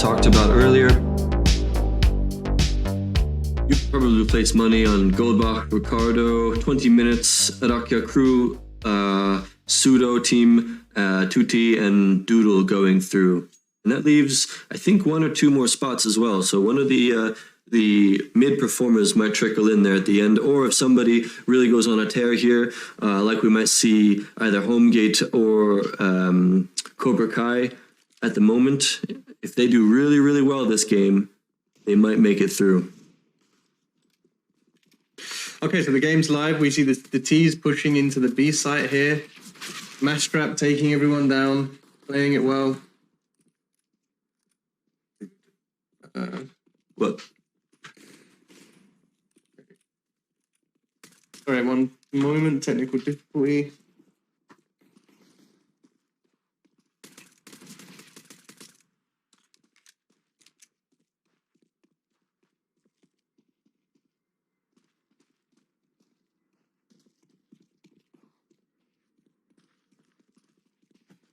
talked about earlier. You probably placed money on Goldbach, Ricardo, 20 minutes, Arakia Crew, Pseudo Team, Tutti, and Doodle going through. And that leaves, I think, one or two more spots as well. So one of the mid performers might trickle in there at the end, or if somebody really goes on a tear here, like we might see either Homegate or Cobra Kai at the moment, if they do really, really well this game, they might make it through. Okay, so the game's live. We see the T's pushing into the B site here. Mastrap taking everyone down, playing it well. What? Sorry, one moment, technical difficulty.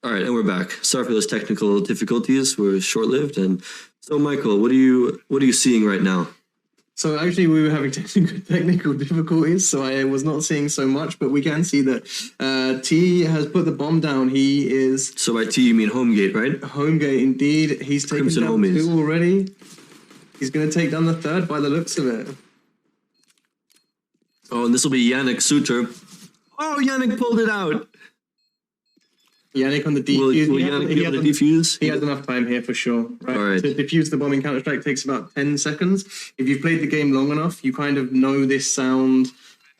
All right, and we're back. Sorry for those technical difficulties. We're short-lived. And so, Michael, what are you seeing right now? So actually, we were having technical difficulties, so I was not seeing so much. But we can see that T has put the bomb down. He is. So by T, you mean Homegate, right? Homegate, indeed. He's taken down CrimsonHomies. 2 already. He's going to take down the 3rd by the looks of it. Oh, and this will be Yannick Suter. Oh, Yannick pulled it out. Yannick on the defuse. Will Yannick be able to defuse? He has enough time here for sure. Right? All right. To defuse the bomb in Counter-Strike takes about 10 seconds. If you've played the game long enough, you kind of know this sound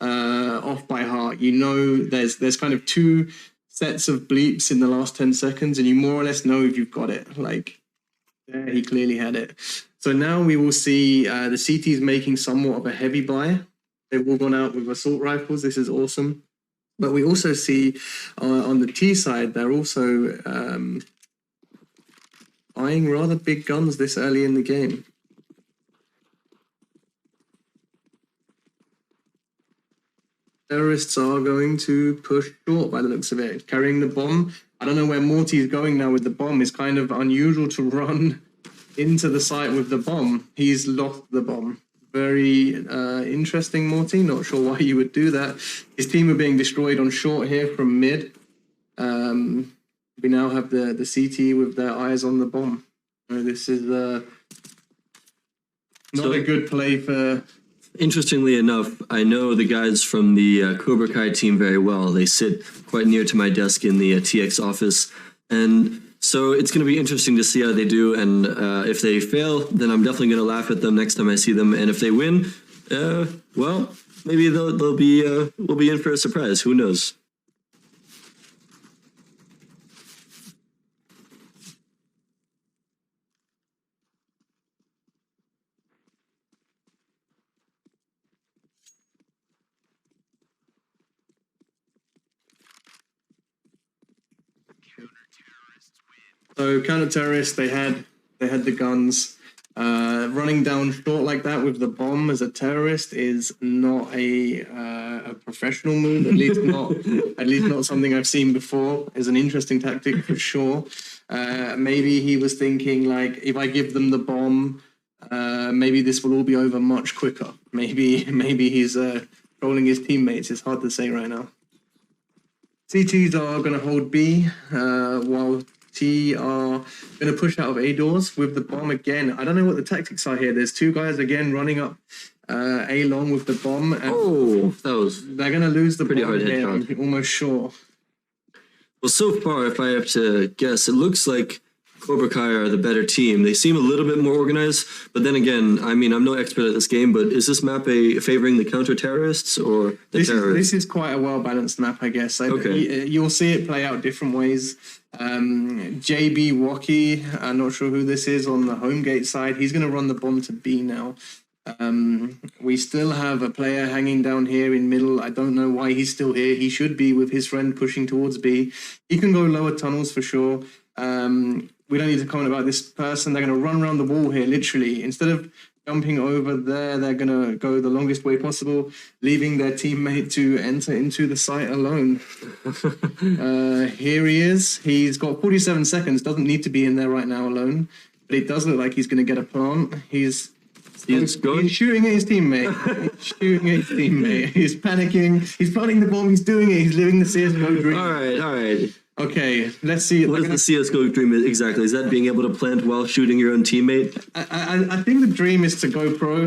off by heart. You know there's kind of 2 sets of bleeps in the last 10 seconds, and you more or less know if you've got it. Like, there, he clearly had it. So now we will see the CTs making somewhat of a heavy buy. They've all gone out with assault rifles. This is awesome. But we also see on the T side, they're also eyeing rather big guns this early in the game. Terrorists are going to push short by the looks of it, carrying the bomb. I don't know where Morty is going now with the bomb. It's kind of unusual to run into the site with the bomb. He's lost the bomb. Very interesting, Morty. Not sure why you would do that. His team are being destroyed on short here from mid. We now have the CT with their eyes on the bomb. This is not a good play for... Interestingly enough, I know the guys from the Cobra Kai team very well. They sit quite near to my desk in the TX office. And so it's going to be interesting to see how they do. And if they fail, then I'm definitely going to laugh at them next time I see them. And if they win, well, maybe we'll be in for a surprise. Who knows? So counter-terrorists, they had the guns. Running down short like that with the bomb as a terrorist is not a professional move. At least not something I've seen before. Is an interesting tactic for sure. Maybe he was thinking like, if I give them the bomb, maybe this will all be over much quicker. Maybe he's trolling his teammates. It's hard to say right now. CTs are going to hold B while T are going to push out of A doors with the bomb again. I don't know what the tactics are here. There's 2 guys again running up A long with the bomb. And they're going to lose the pretty bomb hard here, headshot. I'm almost sure. Well, so far, if I have to guess, it looks like Cobra Kai are the better team. They seem a little bit more organized, but then again, I mean, I'm no expert at this game, but is this map favoring the counter-terrorists or the terrorists? This is quite a well-balanced map, I guess. Okay. You'll see it play out different ways. JB Waki, I'm not sure who this is on the Homegate side. He's going to run the bomb to B now. We still have a player hanging down here in middle. I don't know why he's still here. He should be with his friend pushing towards B. He can go lower tunnels for sure. We don't need to comment about this person. They're going to run around the wall here, literally. Instead of jumping over there, they're going to go the longest way possible, leaving their teammate to enter into the site alone. Here he is. He's got 47 seconds. Doesn't need to be in there right now alone. but it does look like he's going to get a plant. He's going. shooting at his teammate. He's shooting at his teammate. He's panicking. He's planting the bomb. He's doing it. He's living the CSGO dream. All right. Okay, let's see. What is the CSGO dream exactly? Is that being able to plant while shooting your own teammate? I think the dream is to go pro.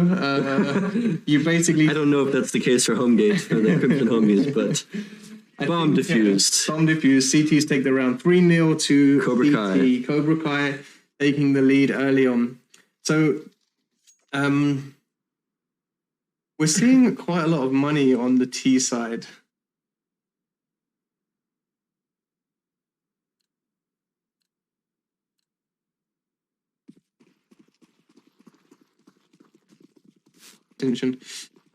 You basically... I don't know if that's the case for Homegate or the CrimsonHomies, but bomb defused. Bomb defused. CTs take the round 3-0 to CobraKai. CobraKai taking the lead early on. So we're seeing quite a lot of money on the T side.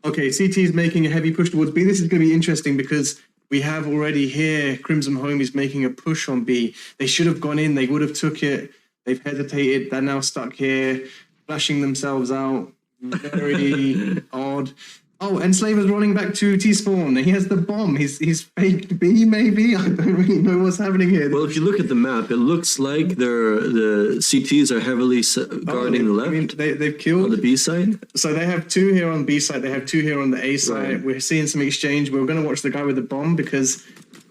Okay, CT is making a heavy push towards B. This is going to be interesting because we have already here CrimsonHomies making a push on B. They should have gone in. They would have took it. They've hesitated. They're now stuck here, flashing themselves out. Very odd. Oh, Enslaver's running back to T-spawn. He has the bomb. He's faked B, maybe? I don't really know what's happening here. Well, if you look at the map, it looks like the CTs are heavily guarding the left. I mean, they've killed... On the B side? So they have 2 here on B side. They have 2 here on the A side. Right. We're seeing some exchange. We're going to watch the guy with the bomb because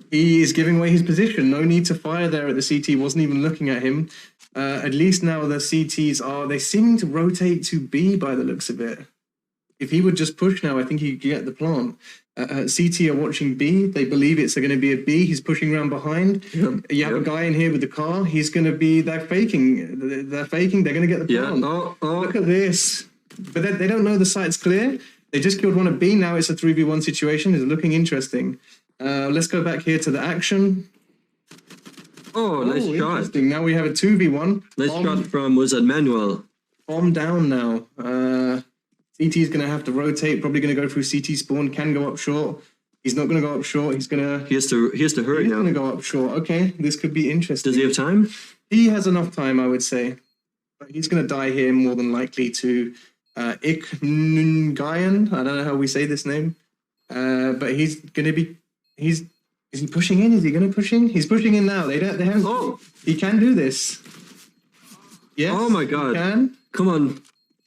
he is giving away his position. No need to fire there at the CT. Wasn't even looking at him. At least now the CTs are... They seem to rotate to B by the looks of it. If he would just push now, I think he could get the plant. CT are watching B. They believe it's going to be a B. He's pushing around behind. You have a guy in here with the car. He's going to be... They're faking. They're going to get the plant. Look at this. But they don't know the site's clear. They just killed one of B. Now it's a 3v1 situation. It's looking interesting. Let's go back here to the action. Oh, nice shot. Interesting. Now we have a 2v1. Nice shot from, was that Manuel? Bomb down now. CT is going to have to rotate, probably going to go through CT spawn, can go up short. He's not going to go up short. He's going to... He has to hurry He's now. going to go up short. Okay, this could be interesting. Does he have time? He has enough time, I would say. But he's going to die here more than likely to Iknungayan. I don't know how we say this name. But he's going to be... Is he pushing in? Is he going to push in? He's pushing in now. They haven't... Oh! He can do this. Yes. Oh my God. He can. Come on.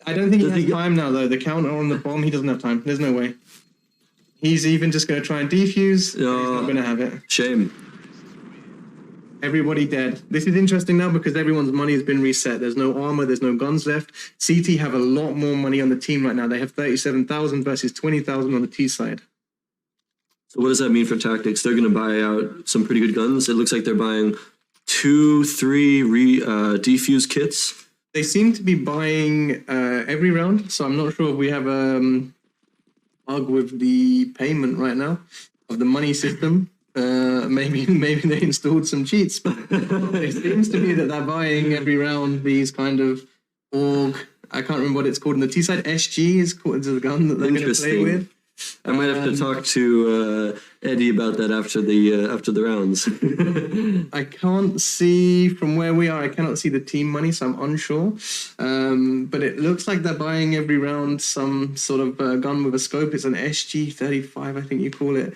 I don't think he has time now, though. The counter on the bomb, he doesn't have time. There's no way. He's even just going to try and defuse. He's not going to have it. Shame. Everybody dead. This is interesting now because everyone's money has been reset. There's no armor. There's no guns left. CT have a lot more money on the team right now. They have 37,000 versus 20,000 on the T side. So what does that mean for tactics? They're going to buy out some pretty good guns. It looks like they're buying 2-3 defuse kits. They seem to be buying every round, so I'm not sure if we have a bug with the payment right now of the money system. Maybe they installed some cheats, but it seems to be that they're buying every round these kind of org. I can't remember what it's called on the T side. SG is called the gun that they're going to play with. I might have to talk to Eddie about that after the rounds. I can't see from where we are. I cannot see the team money, so I'm unsure. But it looks like they're buying every round some sort of gun with a scope. It's an SG-35, I think you call it.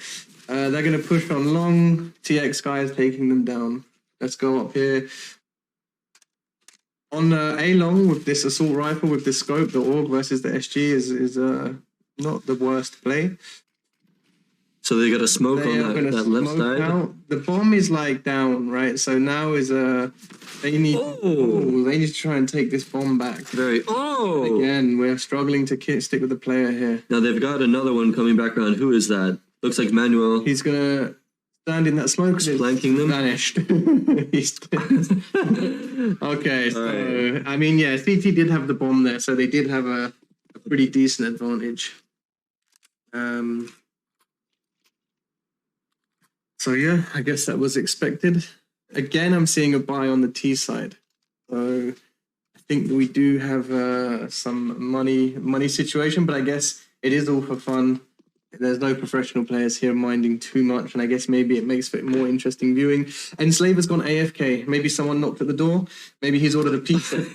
They're going to push on long. TX guys taking them down. Let's go up here. On A long with this assault rifle with this scope, the AUG versus the SG is not the worst play. So they got a smoke on that left side. Out. The bomb is like down, right? So now is they need to try and take this bomb back. Again, we're struggling to stick with the player here. Now they've got another one coming back around. Who is that? Looks like Manuel. He's gonna stand in that smoke. Flanking them. Vanished. Okay, so right. I mean, yeah, CT did have the bomb there, so they did have a pretty decent advantage. So yeah, I guess that was expected. Again, I'm seeing a buy on the T side. So I think we do have some money situation, but I guess it is all for fun. There's no professional players here minding too much, and I guess maybe it makes for more interesting viewing. Enslaver's gone AFK. Maybe someone knocked at the door. Maybe he's ordered a pizza.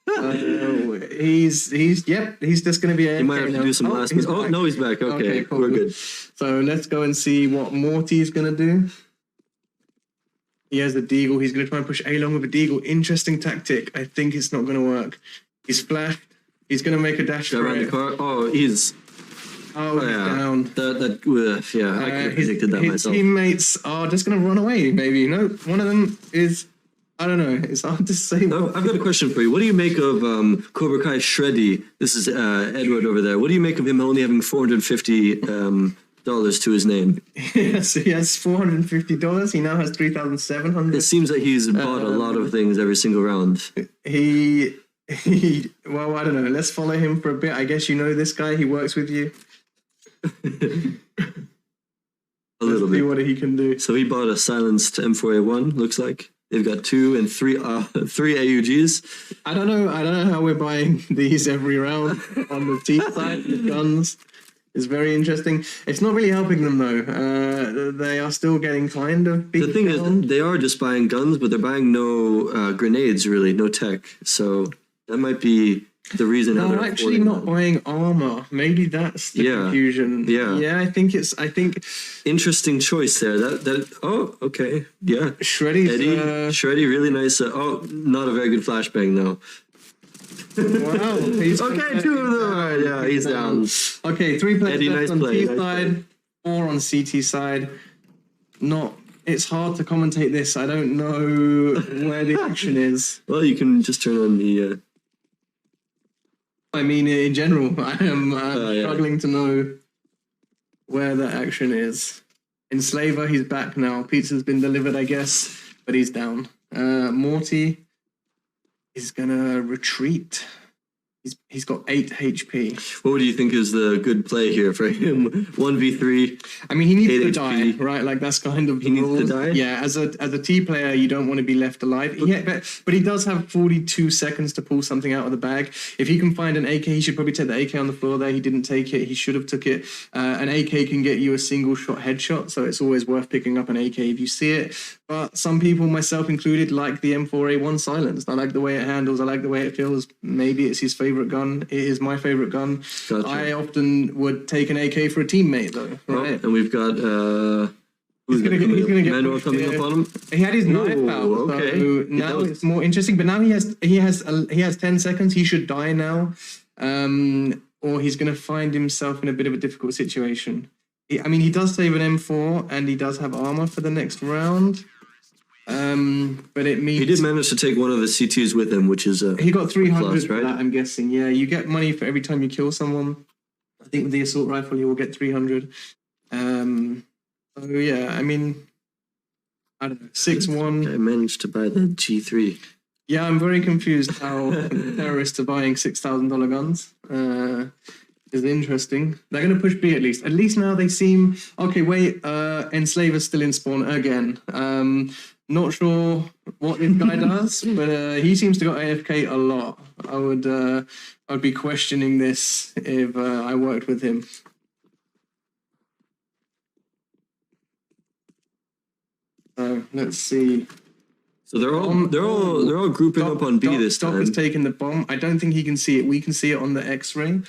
He's just going to be AFK. He might have to do some last minute. Oh, no, he's back. Okay, cool. We're good. So let's go and see what Morty's going to do. He has the deagle. He's going to try and push A long with a deagle. Interesting tactic. I think it's not going to work. He's flashed. He's going to make a dash for around it. the car. Oh, he's down. I could have predicted that his myself. Teammates are just going to run away, maybe. No, one of them is, I don't know. It's hard to say. I've got a question for you. What do you make of Cobra Kai Shreddy? This is Edward over there. What do you make of him only having $450 to his name? Yes, he has $450. He now has $3,700. It seems that he's bought a lot of things every single round. Well, I don't know. Let's follow him for a bit. I guess you know this guy. He works with you. A little bit. See what he can do. So he bought a silenced M4A1. Looks like they've got 2 and 3 AUGs. I don't know how we're buying these every round on the T side. The guns is very interesting. It's not really helping them though. They are still getting kind of beat The thing down. is, they are just buying guns, but they're buying no grenades, really, no tech. So that might be the reason. No, actually not buying armor. Maybe that's the confusion. Yeah. I think. Interesting choice there. Oh, okay. Yeah. Shreddy, really nice. Not a very good flashbang though. Wow. He's okay, 2 of them. Yeah, he's down. Okay, 3 players Eddie, left nice on play, T nice side, 4 on CT side. It's hard to commentate this. I don't know where the action is. Well, you can just turn on the. I mean, in general, I am struggling to know where the action is. Enslaver, he's back now. Pizza's been delivered, I guess, but he's down. Morty is gonna retreat. He's got 8 HP. What do you think is the good play here for him? 1v3. I mean, he needs to 8 die, HP. right? Like that's kind of He needs to die? Yeah, as a T player, you don't want to be left alive. Yeah, but he does have 42 seconds to pull something out of the bag. If he can find an AK, he should probably take the AK on the floor there. He didn't take it. He should have took it. An AK can get you a single shot headshot, so it's always worth picking up an AK if you see it. But some people, myself included, like the M4A1 silenced. I like the way it handles. I like the way it feels. Maybe it's his favorite gun. It is my favorite gun. Gotcha. I often would take an AK for a teammate, though. Right? And we've got He's gonna get Manuel coming up on him. He had his knife out, okay. so now it's more interesting. But now he has 10 seconds. He should die now, or he's gonna find himself in a bit of a difficult situation. He does save an M4 and he does have armor for the next round. But it means He did manage to take one of the CTs with him, which is he got 300 plus, for right? that. I'm guessing. Yeah, you get money for every time you kill someone. I think with the assault rifle, you will get 300. So yeah, I mean, I don't know, 6-1. I managed to buy the G3. Yeah, I'm very confused how terrorists are buying $6,000 guns. Is interesting. They're going to push B at least. At least now they seem okay. Wait, Enslaver's still in spawn again. Not sure what this guy does, but he seems to got AFK a lot. I'd be questioning this if I worked with him. Let's see. So they're all grouping up on B this time. Doc has taken the bomb. I don't think he can see it. We can see it on the X-ray,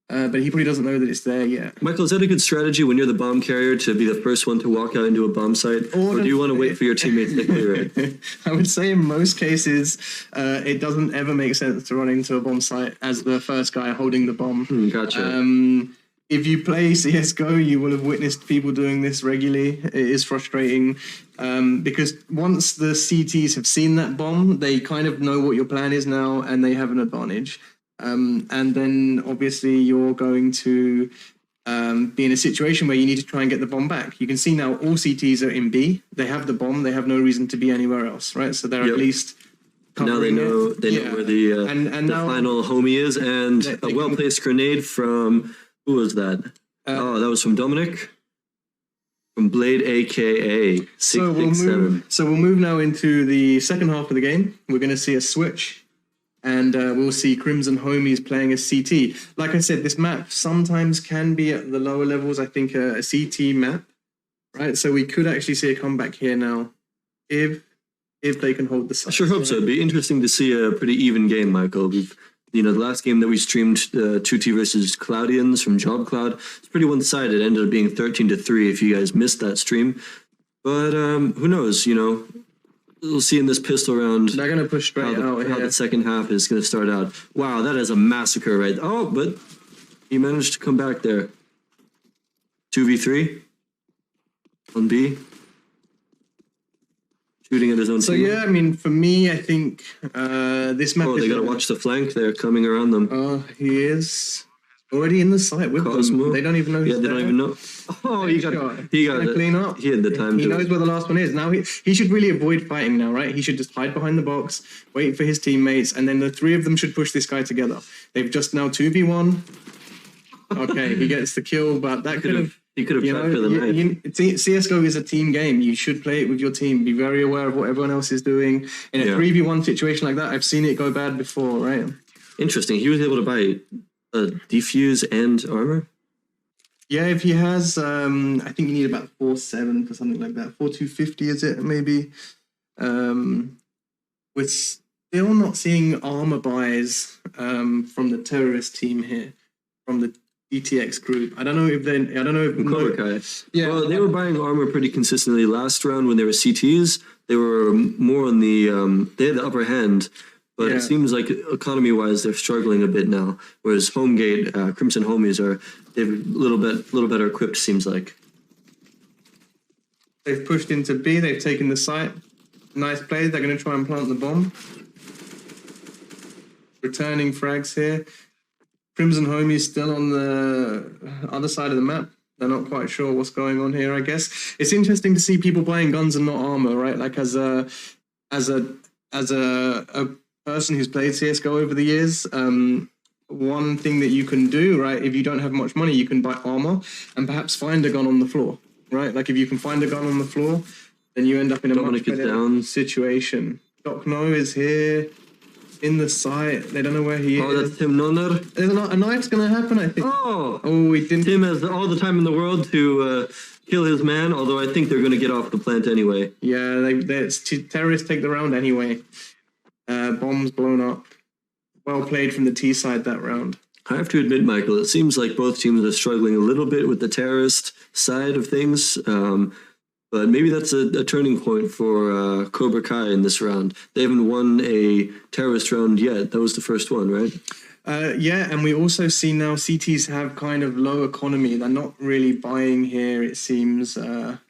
but he probably doesn't know that it's there yet. Michael, is that a good strategy when you're the bomb carrier to be the first one to walk out into a bomb site, or do you want to wait for your teammates to clear it? I would say in most cases, it doesn't ever make sense to run into a bomb site as the first guy holding the bomb. Gotcha. If you play CSGO, you will have witnessed people doing this regularly. It is frustrating because once the CTs have seen that bomb, they kind of know what your plan is now and they have an advantage. And then obviously you're going to be in a situation where you need to try and get the bomb back. You can see now all CTs are in B. They have the bomb. They have no reason to be anywhere else, right? So they're at least... Now they know where the final homie is, and a well-placed grenade from... Who was that? That was from Dominic. From Blade, aka 667. So we'll move now into the second half of the game. We're going to see a switch, and we'll see CrimsonHomies playing a CT. Like I said, this map sometimes can be at the lower levels. I think a CT map, right? So we could actually see a comeback here now, if they can hold the side. I sure hope so. It'd be interesting to see a pretty even game, Michael. The last game that we streamed, 2T versus Cloudians from Job Cloud, it's pretty one-sided. It ended up being 13-3 if you guys missed that stream. But who knows, we'll see in this pistol round. They're going to push straight out how here. the second half is going to start out. Wow, that is a massacre, right? Oh, but he managed to come back there. 2v3 on B. Shooting at his own So team. yeah, I mean, for me, I think this map. Oh, they got to watch the flank. They're coming around them. Oh, he is already in the site with them. They don't even know. Yeah, they don't even know. Oh, he got it. Clean up. He had the time. He knows where the last one is. Now he should really avoid fighting now, right? He should just hide behind the box, wait for his teammates, and then the three of them should push this guy together. They've just now 2v1. Okay, he gets the kill, but that could have. He could have tried for the night. CSGO is a team game. You should play it with your team. Be very aware of what everyone else is doing. In a 3v1 situation like that, I've seen it go bad before, right? Interesting. He was able to buy defuse and armor? Yeah, if he has, I think you need about 4.7 for something like that. 4.250 is it, maybe? We're still not seeing armor buys from the terrorist team here, from the DTX group. I don't know if CobraKai. Yeah, well, they were buying armor pretty consistently last round when they were CTs. They were more on the they had the upper hand, but it seems like economy wise they're struggling a bit now. Whereas Homegate, CrimsonHomies they're a little better equipped. Seems like they've pushed into B. They've taken the site. Nice play. They're going to try and plant the bomb. Returning frags here. CrimsonHomies still on the other side of the map. They're not quite sure what's going on here, I guess. It's interesting to see people buying guns and not armor, right? Like as a person who's played CSGO over the years, one thing that you can do, right, if you don't have much money, you can buy armor and perhaps find a gun on the floor, right? Like if you can find a gun on the floor, then you end up in a much better situation. Doc No is here. In the site, they don't know where he is. Oh, that's Tim Nonner. There's a knife's gonna happen, I think. Oh, he didn't. Tim has all the time in the world to kill his man. Although I think they're gonna get off the plant anyway. Yeah, terrorists take the round anyway. Bombs blown up. Well played from the T side that round. I have to admit, Michael, it seems like both teams are struggling a little bit with the terrorist side of things. But maybe that's a turning point for CobraKai in this round. They haven't won a terrorist round yet. That was the first one, right? Yeah, and we also see now CTs have kind of low economy. They're not really buying here, it seems. And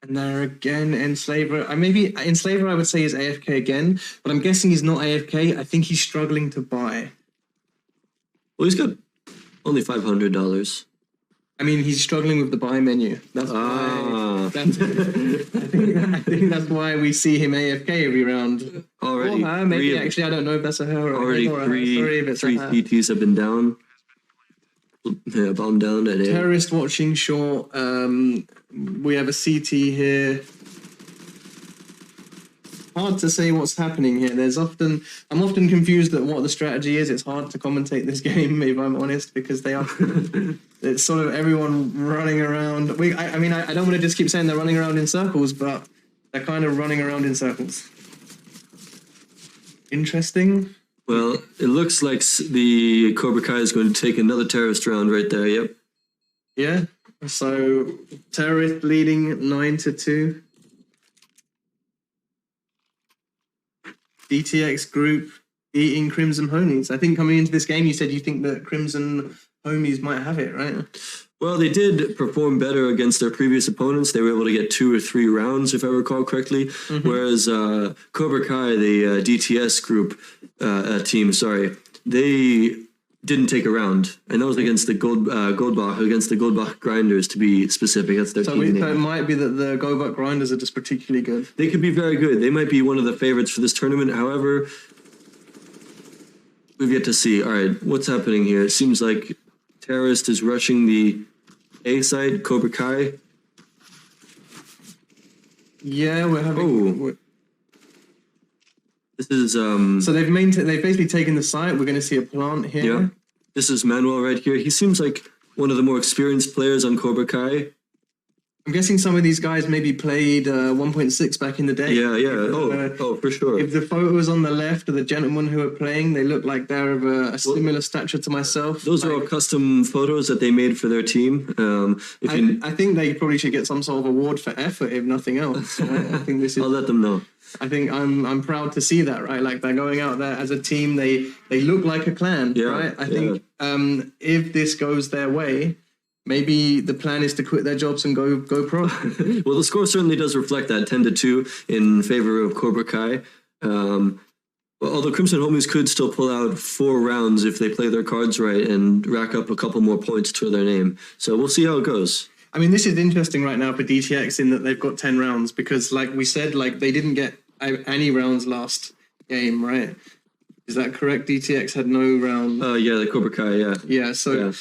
they're again Enslaver. Maybe Enslaver I would say is AFK again, but I'm guessing he's not AFK. I think he's struggling to buy. Well, he's got only $500. I mean, he's struggling with the buy menu. That's why. I think that's why we see him AFK every round. Already, maybe actually, I don't know if that's a her or already or three CTs have been down. Yeah, bomb down at A. Terrorist watching short. We have a CT here. Hard to say what's happening here. I'm often confused at what the strategy is. It's hard to commentate this game, if I'm honest, because it's sort of everyone running around. I mean, I don't want to just keep saying they're running around in circles, but they're kind of running around in circles. Interesting. Well, it looks like the CobraKai is going to take another terrorist round right there. Yep. Yeah. So terrorist leading 9-2. DTX group beating CrimsonHomies. I think coming into this game, you said you think that CrimsonHomies might have it, right? Well, they did perform better against their previous opponents. They were able to get 2 or 3 rounds, if I recall correctly. Mm-hmm. Whereas CobraKai, the DTS group team, they didn't take a round. And that was against the Goldbach, against the Goldbach Grinders, to be specific. That's their team name. So it might be that the Goldbach Grinders are just particularly good. They could be very good. They might be one of the favorites for this tournament. However, we've yet to see. All right, what's happening here? It seems like Terrorist is rushing the A side, CobraKai. Yeah, we're having... This is So they've basically taken the site. We're going to see a plant here. Yeah. This is Manuel right here. He seems like one of the more experienced players on CobraKai. I'm guessing some of these guys maybe played 1.6 back in the day. Yeah. Oh, for sure. If the photos on the left of the gentlemen who are playing, they look like they're of a similar stature to myself. Those are all custom photos that they made for their team. I think they probably should get some sort of award for effort, if nothing else. Right? I think this is. I'll let them know. I think I'm proud to see that, right? Like they're going out there as a team. They look like a clan, right? I think if this goes their way, maybe the plan is to quit their jobs and go pro. Well, the score certainly does reflect that 10-2 in favor of Cobra Kai. Although CrimsonHomies could still pull out 4 rounds if they play their cards right and rack up a couple more points to their name. So we'll see how it goes. I mean, this is interesting right now for DTX in that they've got 10 rounds because, like we said, like they didn't get any rounds last game, right? Is that correct? DTX had no round. Yeah, the Cobra Kai, yeah. Yeah, so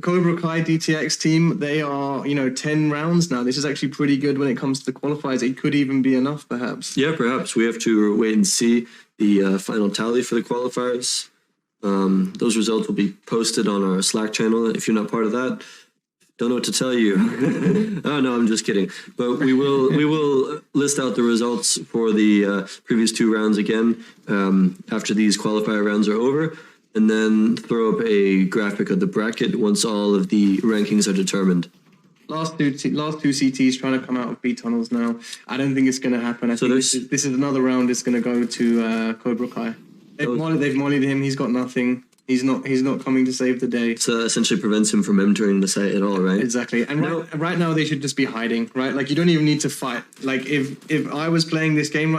Cobra Kai DTX team, they are, 10 rounds now. This is actually pretty good when it comes to the qualifiers. It could even be enough, perhaps. Yeah, perhaps. We have to wait and see the final tally for the qualifiers. Those results will be posted on our Slack channel. If you're not part of that, don't know what to tell you. Oh, no, I'm just kidding. But we will list out the results for the previous 2 rounds again after these qualifier rounds are over, and then throw up a graphic of the bracket once all of the rankings are determined. Last two CTs trying to come out of B tunnels now. I don't think it's going to happen. I think this is another round. It's going to go to Cobra Kai. They've mollied him. He's got nothing. He's not coming to save the day. So essentially prevents him from entering the site at all, right? Exactly. And right now they should just be hiding, right? Like you don't even need to fight. Like if I was playing this game,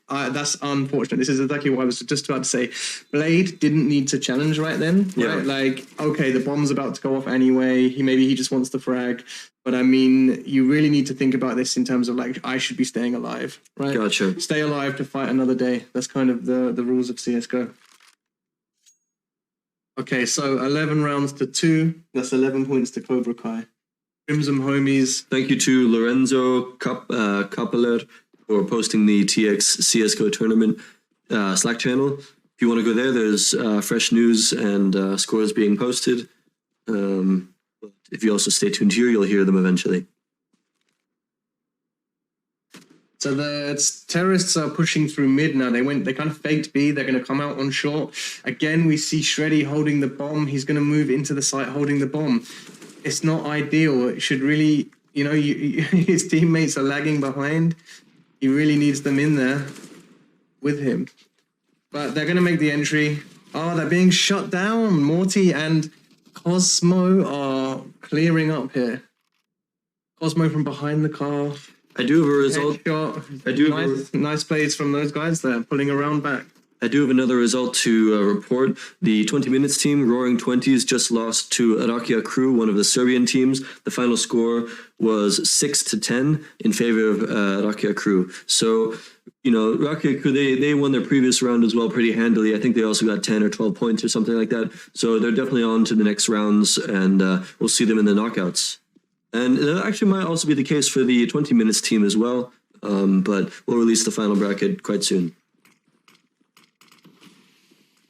that's unfortunate. This is exactly what I was just about to say. Blade didn't need to challenge right then, right? Yeah. Like, okay, the bomb's about to go off anyway. Maybe he just wants to frag. But I mean, you really need to think about this in terms of like, I should be staying alive, right? Gotcha. Stay alive to fight another day. That's kind of the rules of CSGO. Okay, so 11 rounds to 2. That's 11 points to Cobra Kai. CrimsonHomies. Thank you to Lorenzo Capeller for posting the TX CSGO tournament Slack channel. If you want to go there, there's fresh news and scores being posted. If you also stay tuned here, you'll hear them eventually. So the terrorists are pushing through mid now. They kind of faked B. They're going to come out on short. Again, we see Shreddy holding the bomb. He's going to move into the site holding the bomb. It's not ideal. It should really, his teammates are lagging behind. He really needs them in there with him. But they're going to make the entry. Oh, they're being shut down. Morty and Cosmo are clearing up here. Cosmo from behind the car. I do have a result. Nice plays from those guys there, pulling around back. I do have another result to report. The 20 Minutes team, Roaring 20s, just lost to Arakia Crew, one of the Serbian teams. The final score was 6-10 in favor of Arakia Crew. So, Arakia Crew, they won their previous round as well pretty handily. I think they also got 10 or 12 points or something like that. So they're definitely on to the next rounds, and we'll see them in the knockouts. And that actually might also be the case for the 20 Minutes team as well, but we'll release the final bracket quite soon.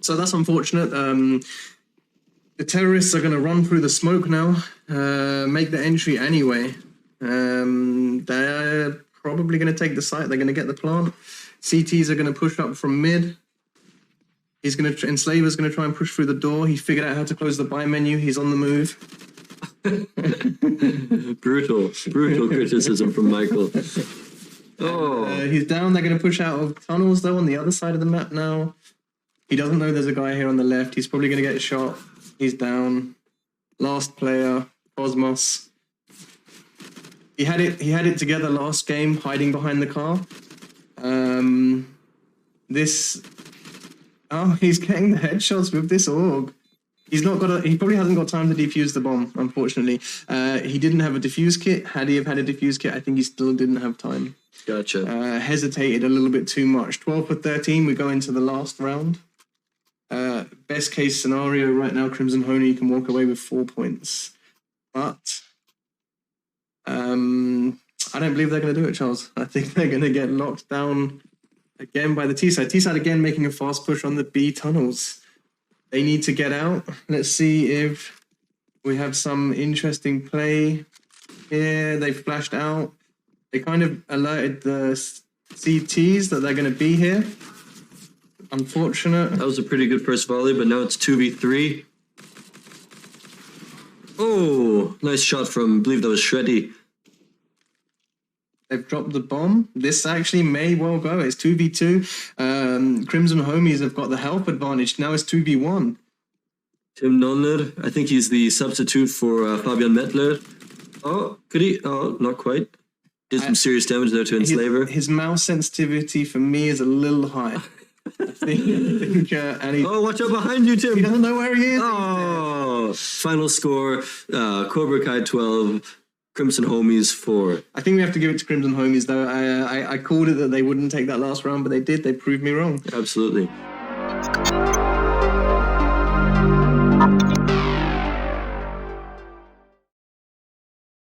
So that's unfortunate. The terrorists are going to run through the smoke now, make the entry anyway. They're probably going to take the site. They're going to get the plant. CTs are going to push up from mid. Enslaver's going to try and push through the door. He figured out how to close the buy menu. He's on the move. brutal criticism from Michael. He's down. They're going to push out of tunnels though on the other side of the map now. He doesn't know there's a guy here on the left. He's probably going to get shot. He's down. Last player, Cosmos. He had it together last game, hiding behind the car. He's getting the headshots with this org. He probably hasn't got time to defuse the bomb, unfortunately. He didn't have a defuse kit. Had he have had a defuse kit, I think he still didn't have time. Gotcha. Hesitated a little bit too much. 12 for 13, we go into the last round. Best case scenario right now, CrimsonHomies can walk away with 4 points. But I don't believe they're going to do it, Charles. I think they're going to get locked down again by the T-side. T-side again making a fast push on the B tunnels. They need to get out. Let's see if we have some interesting play here. They flashed out. They kind of alerted the CTs that they're going to be here. Unfortunate. That was a pretty good first volley, but now it's 2v3. Oh, nice shot from, I believe that was Shreddy. They've dropped the bomb. This actually may well go. It's 2v2. Crimson Homies have got the help advantage. Now it's 2v1. Tim Nonner, I think he's the substitute for Fabian Mettler. Oh, could he? Oh, not quite. Did some serious damage there to Enslaver. His mouse sensitivity for me is a little high. I think and he, watch out behind you, Tim. he doesn't know where he is. Oh, final score, Cobra Kai 12, Crimson Homies 4. I think we have to give it to Crimson Homies, though. I called it that they wouldn't take that last round, but they did. They proved me wrong. Absolutely.